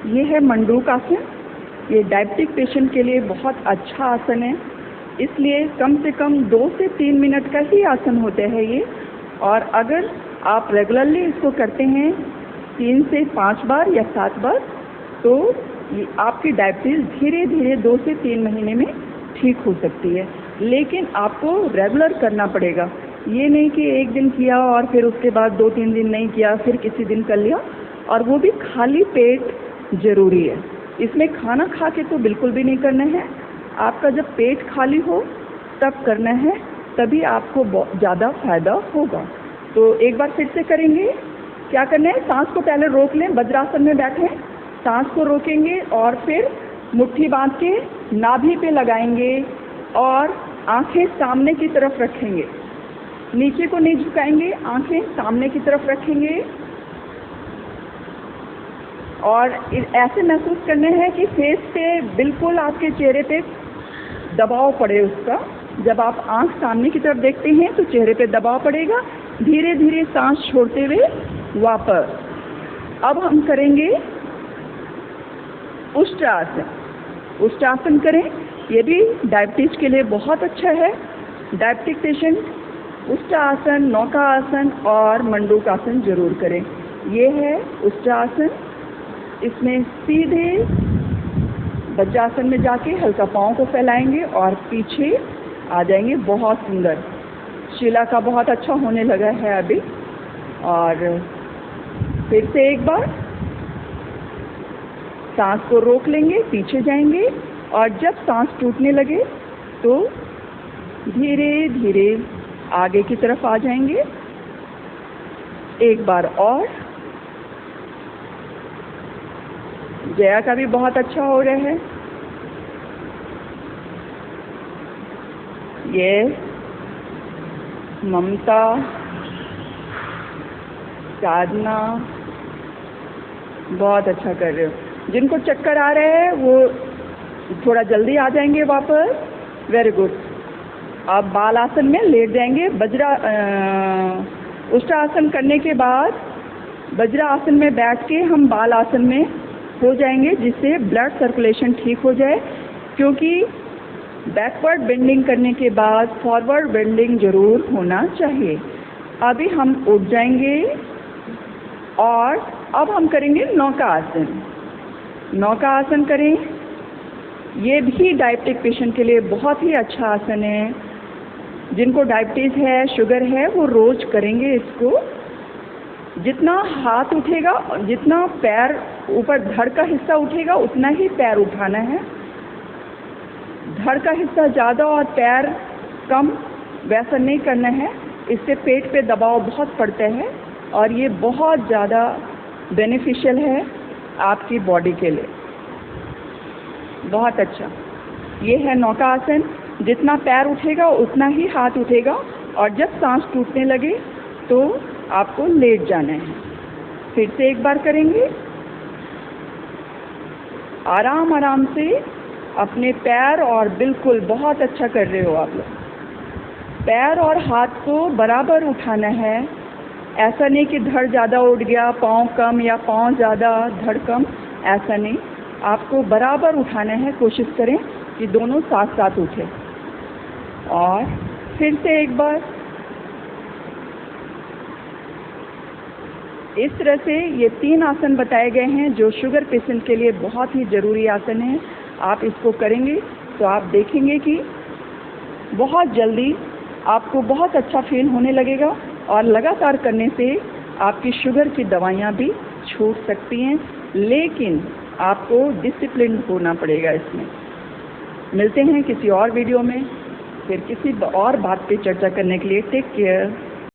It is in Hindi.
ये है मंडूक आसन। ये डायबिटिक पेशेंट के लिए बहुत अच्छा आसन है, इसलिए कम से कम 2 से 3 मिनट का ही आसन होते हैं ये। और अगर आप रेगुलरली इसको करते हैं 3 से 5 बार या 7 बार, तो आपकी डायबिटीज़ धीरे धीरे 2 से 3 महीने में ठीक हो सकती है। लेकिन आपको रेगुलर करना पड़ेगा, ये नहीं कि एक दिन किया और फिर उसके बाद 2-3 दिन नहीं किया, फिर किसी दिन कर लिया, और वो भी खाली पेट ज़रूरी है। इसमें खाना खा के तो बिल्कुल भी नहीं करना है। आपका जब पेट खाली हो तब करना है, तभी आपको ज़्यादा फायदा होगा। तो एक बार फिर से करेंगे। क्या करना है, सांस को पहले रोक लें, वज्रासन में बैठें, सांस को रोकेंगे और फिर मुट्ठी बांध के नाभि पे लगाएंगे और आंखें सामने की तरफ रखेंगे, नीचे को नहीं झुकाएंगे, आंखें सामने की तरफ रखेंगे। और ऐसे महसूस करना है कि फेस पे बिल्कुल आपके चेहरे पे दबाव पड़े उसका। जब आप आंख सामने की तरफ देखते हैं तो चेहरे पे दबाव पड़ेगा। धीरे धीरे सांस छोड़ते हुए वापस। अब हम करेंगे उष्ट्रासन। उष्ट्रासन करें, ये भी डायबिटीज के लिए बहुत अच्छा है। डायबिटिक पेशेंट उष्ट्रासन, नौका आसन और मंडूक आसन जरूर करें। ये है उष्ट्रासन। इसमें सीधे वज्रासन में जाके हल्का पाँव को फैलाएंगे और पीछे आ जाएंगे। बहुत सुंदर। शिला का बहुत अच्छा होने लगा है अभी। और फिर से एक बार सांस को रोक लेंगे, पीछे जाएंगे और जब सांस टूटने लगे तो धीरे धीरे आगे की तरफ आ जाएंगे। एक बार और। जया का भी बहुत अच्छा हो रहा है। ये ममता, साधना बहुत अच्छा कर रहे हो। जिनको चक्कर आ रहे हैं वो थोड़ा जल्दी आ जाएंगे वापस। Very good. आप बाल आसन में लेट जाएंगे। उष्ट्रासन करने के बाद वज्र आसन में बैठ के हम बाल आसन में हो जाएंगे, जिससे ब्लड सर्कुलेशन ठीक हो जाए। क्योंकि बैकवर्ड बेंडिंग करने के बाद फॉरवर्ड बेंडिंग जरूर होना चाहिए। अभी हम उठ जाएंगे और अब हम करेंगे नौका आसन। नौका आसन करें। ये भी डायबिटिक पेशेंट के लिए बहुत ही अच्छा आसन है। जिनको डायबिटीज़ है, शुगर है, वो रोज करेंगे इसको। जितना हाथ उठेगा, जितना पैर ऊपर धड़ का हिस्सा उठेगा, उतना ही पैर उठाना है। धड़ का हिस्सा ज़्यादा और पैर कम वैसा नहीं करना है। इससे पेट पे दबाव बहुत पड़ता है और ये बहुत ज़्यादा बेनिफिशियल है आपकी बॉडी के लिए। बहुत अच्छा। ये है नौका आसन। जितना पैर उठेगा उतना ही हाथ उठेगा और जब सांस टूटने लगे तो आपको लेट जाना है। फिर से एक बार करेंगे। आराम आराम से अपने पैर, और बिल्कुल बहुत अच्छा कर रहे हो आप लोग। पैर और हाथ को बराबर उठाना है। ऐसा नहीं कि धड़ ज़्यादा उठ गया, पाँव कम, या पाँव ज़्यादा धड़ कम, ऐसा नहीं। आपको बराबर उठाना है। कोशिश करें कि दोनों साथ साथ उठे। और फिर से एक बार। इस तरह से ये 3 आसन बताए गए हैं जो शुगर पेशेंट के लिए बहुत ही ज़रूरी आसन है। आप इसको करेंगे तो आप देखेंगे कि बहुत जल्दी आपको बहुत अच्छा फील होने लगेगा। और लगातार करने से आपकी शुगर की दवाइयाँ भी छूट सकती हैं, लेकिन आपको डिसिप्लिन होना पड़ेगा इसमें। मिलते हैं किसी और वीडियो में, फिर किसी और बात पे चर्चा करने के लिए। Take care.